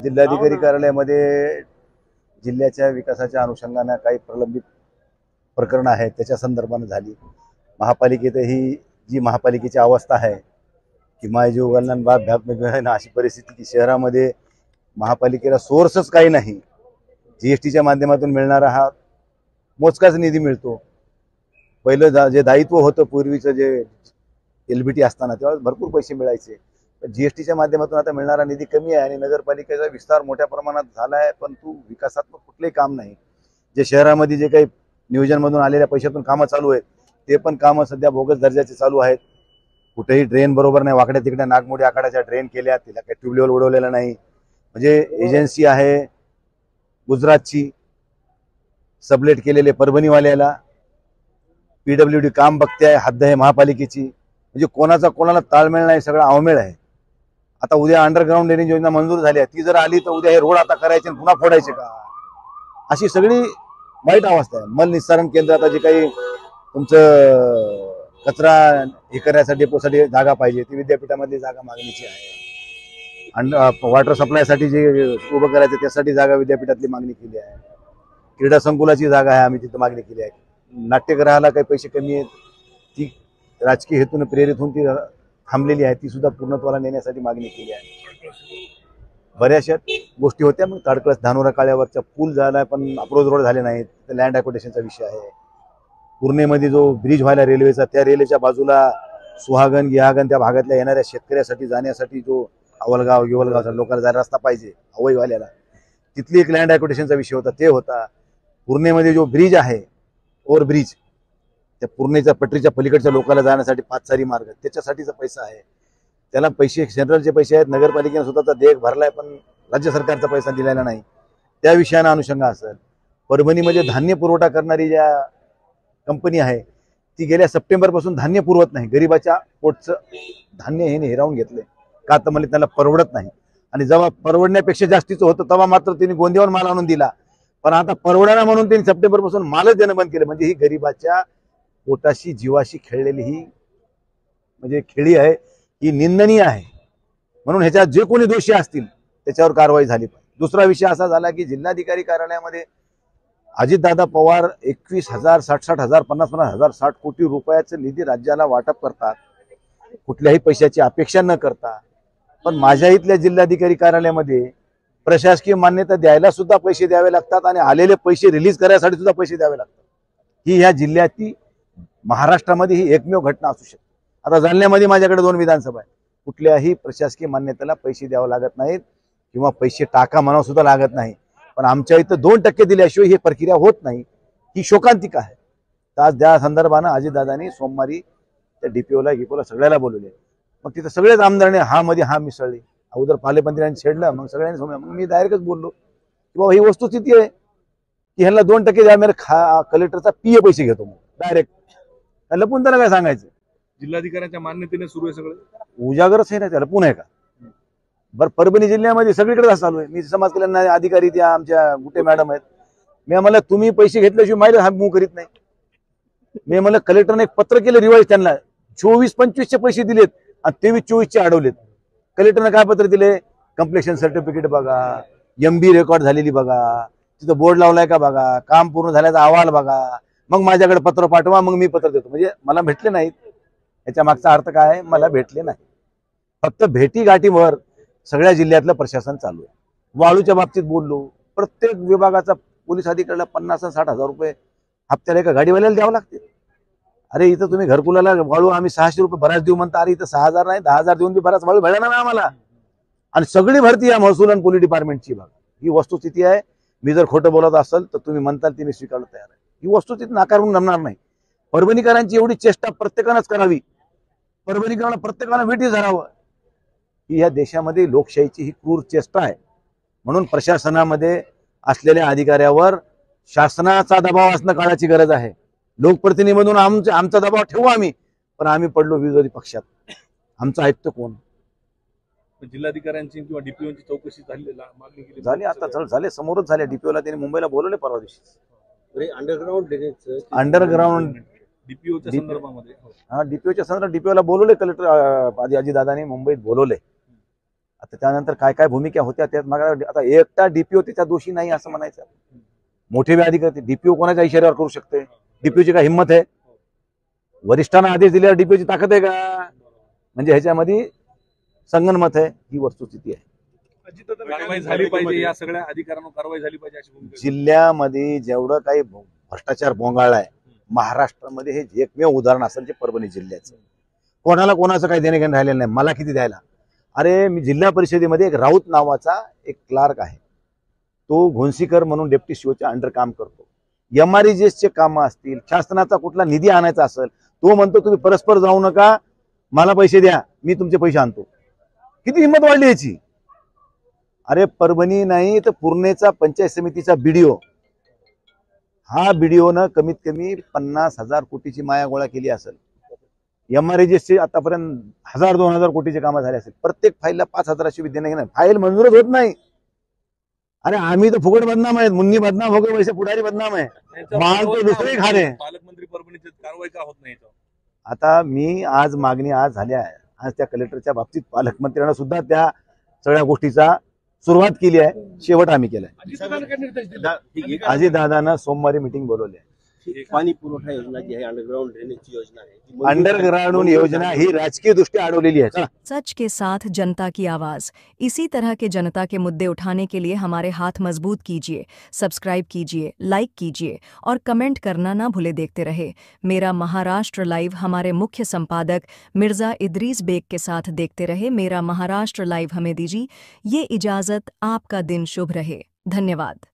जिल्हाधिकारी कार्यालयामध्ये जिल्ह्याच्या विकासाच्या अनुषंगाने काही प्रलंबित प्रकरण आहेत त्याच्या संदर्भाने झाली। महापालिकेतही जी महापालिकेची अवस्था आहे किमाय जो गणन बाब भाग में है ना, अशी परिस्थिती की शहरामध्ये महापालिकेला सोर्सच काही नाही। जीएसटीच्या माध्यमातून मिळणारा हा मोजकाच निधी मिळतो। पहिलं जे दायित्व होतं पूर्वीचं जे एलबीटी असताना तेव्हा भरपूर पैसे मिळायचे, पण जीएसटीच्या माध्यमातून आता मिळणारा निधी कमी आहे आणि नगरपालिकेचा विस्तार मोठ्या प्रमाणात झाला आहे, परंतु विकासात्मक कुठलेही काम नाही। जे शहरामध्ये जे काही नियोजनमधून आलेल्या पैशातून कामं चालू आहेत ते पण कामं सध्या बोगस दर्जाचे चालू आहेत। कुठेही ड्रेन बरोबर नाही, वाकड्या तिकड्या नागमोडी आखाड्याच्या ड्रेन केल्या, तिला काही ट्यूब लेवल उडवलेला नाही। म्हणजे एजन्सी आहे गुजरातची, सबलेट केलेले परभणीवाल्याला, पीडब्ल्यूडी काम बघते आहे, हद्द आहे महापालिकेची। म्हणजे कोणाचा कोणाला ताळमेळ नाही, सगळा अवमेळ आहे। आता उद्या अंडरग्राउंड ड्रेनेज योजना मंजूर झाली आहे, ती जर आली तर उद्या हे रोड आता करायचे आणि पुन्हा फोडायचे का, अशी सगळी वाईट अवस्था आहे। मल निस्सारण केंद्र आता जे काही तुमचं कचरा हे करण्यासाठी डेपोसाठी जागा पाहिजे ती विद्यापीठामधली जागा मागणीची आहे। आणि वॉटर सप्लायसाठी जे उभं करायचं त्यासाठी जागा विद्यापीठातली मागणी केली आहे। क्रीडा संकुलाची जागा आहे, आम्ही तिथं मागणी केली आहे। नाट्यगृहाला काही पैसे कमी आहेत, ती राजकीय हेतून प्रेरित होऊन ती थांबलेली आहे, ती सुद्धा पूर्णत्वाला नेण्यासाठी मागणी केली आहे। बऱ्याचशा गोष्टी होत्या, मग ताडकळस धानोरा काळ्यावरचा पूल झाला पण अप्रोच रोड झाले नाहीत, लँड ॲक्विजिशनचा विषय आहे। पूर्णेमध्ये जो ब्रिज व्हायला रेल्वेचा, त्या रेल्वेच्या बाजूला सुहागण गिहागण त्या भागातल्या येणाऱ्या शेतकऱ्यासाठी जाण्यासाठी जो अवलगाव युवलगावचा लोकांना जायला रस्ता पाहिजे हवाईवाल्याला, तिथली एक लँड ॲक्विजिशनचा विषय होता, ते होता। पूर्णेमध्ये जो ब्रिज आहे ओव्हर ब्रिज, त्या पूर्णेच्या पटरीच्या पलीकडच्या लोकांना जाण्यासाठी पाचचारी मार्ग, त्याच्यासाठीचा पैसा आहे। त्याला पैसे सेंट्रलचे पैसे आहेत, नगरपालिकेने स्वतःचा देख भरलाय पण राज्य सरकारचा पैसा दिलेला नाही। त्या विषयानं अनुषंग असेल, परभणीमध्ये धान्य पुरवठा करणारी ज्या कंपनी आहे ती गेल्या सप्टेंबरपासून धान्य पुरवत नाही। गरिबाच्या पोटचं धान्य हे हिरावून घेतले का, तर मला त्याला परवडत नाही। आणि जेव्हा परवडण्यापेक्षा जास्तीचं होतं तेव्हा मात्र त्यांनी गोंदियावर माल आणून दिला, पण आता परवडाना म्हणून त्यांनी सप्टेंबरपासून मालच देणं बंद केलं। म्हणजे ही गरिबाच्या पोटाशी जीवाशी खेळलेली ही म्हणजे खेळी आहे, ही निंदनीय आहे। म्हणून ह्याच्यात जे कोणी दोषी असतील त्याच्यावर कारवाई झाली पाहिजे। दुसरा विषय असा झाला की जिल्हाधिकारी कार्यालयामध्ये अजितदादा पवार 21,000 60,000 50,000 60 कोटी रुपयाचं निधी राज्याला वाटप करतात, कुठल्याही पैशाची अपेक्षा न करता। पण माझ्या इथल्या जिल्हाधिकारी कार्यालयामध्ये प्रशासकीय मान्यता द्यायला सुद्धा पैसे द्यावे लागतात आणि आलेले पैसे रिलीज करायसाठी सुद्धा पैसे द्यावे लागतात। ही ह्या जिल्ह्याची महाराष्ट्रामध्ये ही एकमेव घटना असू शकते। आता जालन्यामध्ये माझ्याकडे 2 विधानसभा आहेत, कुठल्याही प्रशासकीय मान्यतेला पैसे द्यावे लागत नाहीत किंवा पैसे टाका म्हणावं सुद्धा लागत नाही, पण आमच्या इथं 2% दिल्याशिवाय ही प्रक्रिया होत नाही। ही शोकांतिका आहे। तर आज त्या संदर्भानं अजितदादांनी सोमवारी त्या डीपीओला गिपीओला सगळ्याला बोलवले, मग तिथं सगळेच आमदारांनी हा मध्ये हा मिसळले। अगोदर पालेमंत्र्यांनी छेडलं, मग सगळ्यांनी मग मी डायरेक्टच बोललो की बाबा ही वस्तुस्थिती आहे की ह्याला 2% द्या, मेरे कलेक्टरचा पीए पैसे घेतो, मग डायरेक्ट लपून त्याला काय सांगायचं। जिल्हाधिकाऱ्यांच्या मान्यतेने सुरू आहे सगळं, उजागरच आहे ना, त्याला पुन्हा आहे का। बरं, परभणी जिल्ह्यामध्ये सगळीकडे असं चालू आहे। मी समाज कल्याण अधिकारी त्या आमच्या गुटे मॅडम आहेत, मी म्हणलं तुम्ही पैसे घेतल्याशिवाय माहिती हा मूव करीत नाही। मी म्हणलं कलेक्टरने एक पत्र केलं रिवाईज, त्यांना 24-25चे पैसे दिलेत आणि 23-24चे अडवलेत। कलेक्टरने काय पत्र दिले, कम्प्लेशन सर्टिफिकेट बघा, MB रेकॉर्ड झालेली बघा, तिथं बोर्ड लावलाय का बघा, काम पूर्ण झाल्याचा अहवाल बघा, मग माझ्याकडे पत्र पाठवा, मग मी पत्र देतो। म्हणजे मला भेटले नाहीत, याच्या मागचा अर्थ काय आहे, मला भेटले नाही। फक्त भेटी गाठीवर सगळ्या जिल्ह्यातलं प्रशासन चालू आहे। वाळूच्या बाबतीत बोललो, प्रत्येक विभागाचा पोलीस अधिकाऱ्याला 50 आणि 60,000 रुपये हप्त्याला एका गाडीवाल्याला द्यावं लागते। अरे इथं तुम्ही घरकुलाला वाळू आम्ही 600 रुपये भराच देऊ म्हणता, अरे इथं 6,000 नाही 10,000 देऊन बी बराच वाळू भेटणार नाही आम्हाला। आणि सगळी भरती या महसूल आणि पोलीस डिपार्टमेंटची बघा, ही वस्तुस्थिती आहे। मी जर खोटं बोलत असेल तर तुम्ही म्हणताल ती मी स्वीकारायला तयार आहे। ही वस्तुस्थिती नाकारून जमणार नाही। परभणीकरांची एवढी चेष्टा प्रत्येकानंच करावी, परभणीकरांना प्रत्येकानं मिठी धरावं। ही या देशामध्ये लोकशाहीची ही क्रूर चेष्टा आहे। म्हणून प्रशासनामध्ये असलेल्या अधिकाऱ्यावर शासनाचा दबाव असणं काळाची गरज आहे। लोकप्रतिनिधी म्हणून आमचा दबाव ठेवू आम्ही, पण आम्ही पडलो विरोधी पक्षात, आमचं ऐकतं कोण। जिल्हाधिकाऱ्यांची किंवा डीपीओची चौकशी मागणी केली झाली, आता झाले, समोरच झाले। डीपीओला त्यांनी मुंबईला बोलवले परवा दिवशी। अंडरग्राउंड डीपीओच्या संदर्भामध्ये, डीपीओच्या संदर्भात डीपीओला बोलवले कलेक्टर अजितदादांनी मुंबईत बोलवले। आता त्यानंतर काय काय भूमिका होत्या त्यात मला आता एकटा डीपीओ त्याच्या दोषी नाही असं म्हणायचं. मोठे बी अधिकारी डीपीओ कोणाच्या इशाऱ्यावर करू शकते? डीपीओची काय हिंमत आहे? वरिष्ठांना आदेश दिल्यावर डीपीओची ताकद आहे का? म्हणजे ह्याच्यामध्ये संगनमत आहे, ही वस्तुस्थिती आहे. कारवाई झाली पाहिजे, या सगळ्या अधिकाऱ्यांवर कारवाई झाली पाहिजे अशी भूमिका आहे. जिल्ह्यामध्ये जेवढं काही भ्रष्टाचार बोंगाळलाय महाराष्ट्रामध्ये हे एकमेव उदाहरण असेल ते परभणी जिल्ह्याचं. कोणाला कोणाचं काही देणे घेणं राहिलेलं नाही. मला किती द्यायला? अरे मी जिल्हा परिषदेमध्ये एक राऊत नावाचा एक क्लार्क आहे, तो घोणसीकर म्हणून डेप्टी सीओच्या अंडर काम करतो. MREGSचे कामं असतील, शासनाचा कुठला निधी आणायचा असेल, तो म्हणतो तुम्ही परस्पर जाऊ नका, मला पैसे द्या, मी तुमचे पैसे आणतो. किती हिंमत वाढली याची? अरे परभणी नाही तर पूर्णेचा पंचायत समितीचा BDO, हा BDOनं कमीत कमी 50,000 कोटीची माया गोळा केली असेल. MREGSचे आतापर्यंत 1,000-2,000 कोटीचे कामं झाले असेल. प्रत्येक फाईलला 5,000ची विद्या नाही, फाईल मंजूरच होत नाही. अरे आम्ही तर फुकट बदनाम आहेत, मुन्नी बदनाम हो गए वैसे पुढारी बदनाम आहे. माल तो दुसरे खा रहे. पालकमंत्री परभणीचे कारवाई का होत नाही याच्यावर? आता मी आज मागणी आज झाल्या, आज त्या कलेक्टरच्या बाबतीत पालकमंत्र्यांना सुद्धा त्या सगळ्या गोष्टीचा सुरुवात केली आहे, शेवट आम्ही केलाय. अजितदादांना सोमवारी मीटिंग बोलवली आहे. पाणी पुरवठा योजना जी आहे, अंडरग्राउंड ड्रेनेजची योजना आहे, अंडरग्राउंड योजना ही राजकीय दृष्टया अडवलेली आहे. सच के साथ जनता की आवाज। इसी तरह के जनता के मुद्दे उठाने के लिए हमारे हाथ मजबूत कीजिए, सब्सक्राइब कीजिए, लाइक कीजिए और कमेंट करना ना भूले। देखते रहे मेरा महाराष्ट्र लाइव। हमारे मुख्य संपादक मिर्जा इदरीस बेग के साथ देखते रहे मेरा महाराष्ट्र लाइव। हमें दीजिए ये इजाजत। आपका दिन शुभ रहे। धन्यवाद।